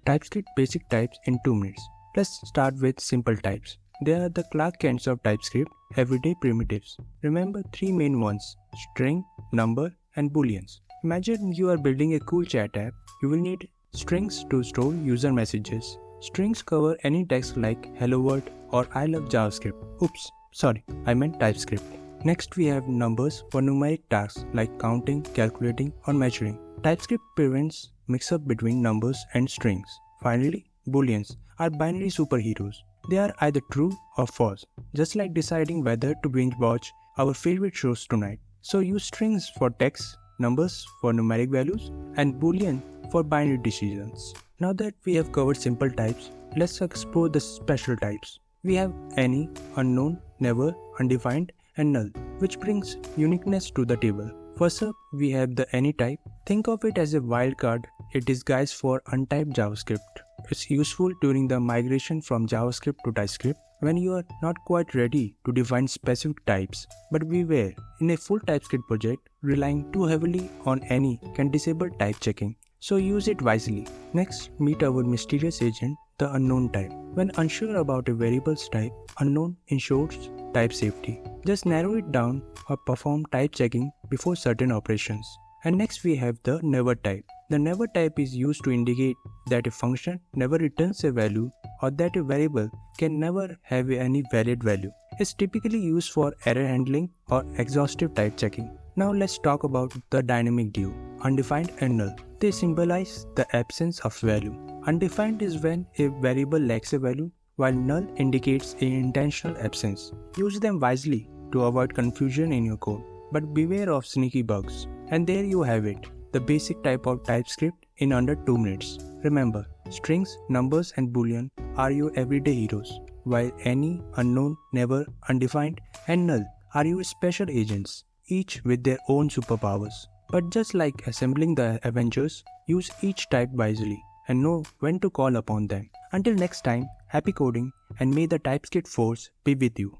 TypeScript Basic Types in 2 minutes. Let's start with simple types. They are the Clark Kents of TypeScript, everyday primitives. Remember 3 main ones: string, number, and booleans. Imagine you are building a cool chat app. You will need strings to store user messages. Strings cover any text like hello world or I love JavaScript. Oops, sorry, I meant TypeScript. Next we have numbers for numeric tasks like counting, calculating, or measuring. TypeScript prevents mix-up between numbers and strings. Finally, booleans are binary superheroes. They are either true or false, just like deciding whether to binge watch our favorite shows tonight. So use strings for text, numbers for numeric values, and boolean for binary decisions. Now that we have covered simple types, let's explore the special types. We have any, unknown, never, undefined, and null, which brings uniqueness to the table. First up, we have the any type. Think of it as a wildcard, a disguise for untyped JavaScript. It's useful during the migration from JavaScript to TypeScript when you are not quite ready to define specific types. But beware, in a full TypeScript project, relying too heavily on any can disable type checking, so use it wisely. Next, meet our mysterious agent, the unknown type. When unsure about a variable's type, unknown ensures type safety. Just narrow it down or perform type checking before certain operations. And next we have the never type. The never type is used to indicate that a function never returns a value or that a variable can never have any valid value. It's typically used for error handling or exhaustive type checking. Now let's talk about the dynamic duo, undefined and null. They symbolize the absence of value. Undefined is when a variable lacks a value, while null indicates an intentional absence. Use them wisely to avoid confusion in your code, but beware of sneaky bugs. And there you have it, the basic type of TypeScript in under 2 minutes. Remember, strings, numbers, and boolean are your everyday heroes, while any, unknown, never, undefined, and null are your special agents, each with their own superpowers. But just like assembling the Avengers, use each type wisely and know when to call upon them. Until next time, happy coding, and may the TypeScript force be with you.